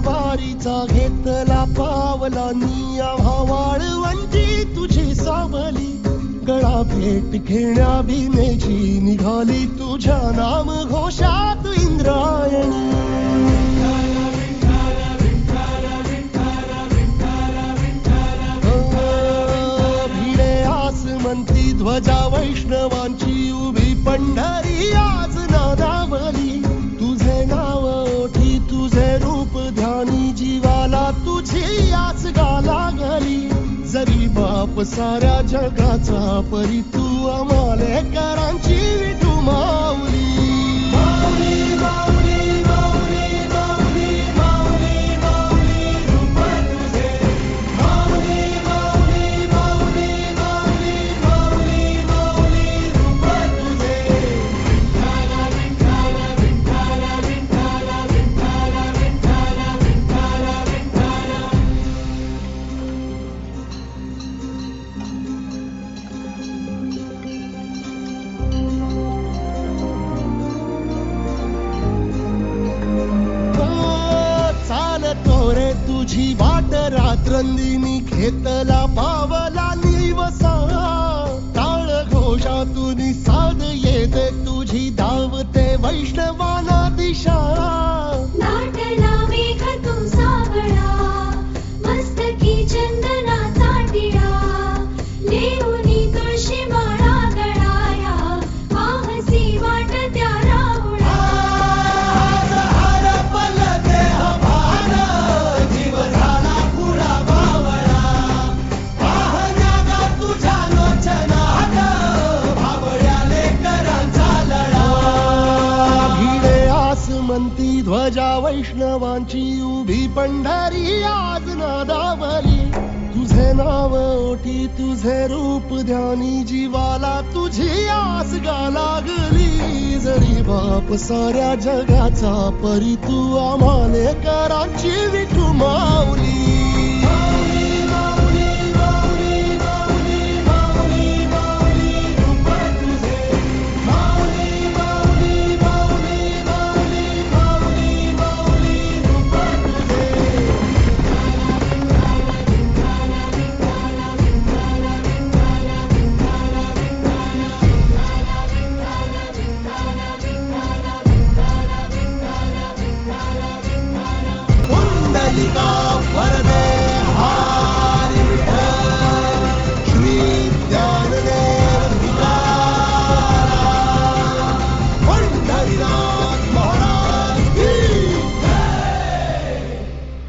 वारीचा घेतला पावला निया वाळवंटी तुझी सावली गळा भेट घेण्या भीमेची निघाली तुझ्या नाम घोषात इंद्रायणी भिडे आसमंती ध्वजा वैष्णवांची उभी पंढरी आज नादावली तुझे नाव ओठी तुझे रूप ध्यानी जीवाला तुझी आस गाला गली जरी बाप साऱ्या जगाचा परी तू अमालेकरांची विठू माऊली माऊली माऊली माऊली माऊली माऊली माऊली रूप तुझे माऊली माऊली माऊली माऊली माऊली माऊली रूप तुझे विठ्ठल विठ्ठल विठ्ठल विठ्ठल विठ्ठल विठ्ठल विठ्ठल विठ्ठल रे तुझी वाट रात्रंदिनी घेतला पावला निवसा टाळ घोषातून साध येते तुझी धावते वैष्णवाना दिशा नाटला मेघ तू सावळा मस्तकी चंदनाचा टिळा लेऊनी तुळशी माळा गळाया पाहसी वाट त्या राहुळा मंती ध्वजा वैष्णवांची उभी पंढरी आज नादावली तुझे नाव ओठी तुझे रूप ध्यानी जीवाला तुझी आस गा लागली जरी बाप साऱ्या जगाचा परी तू आम्हालेकरांची विठू माऊली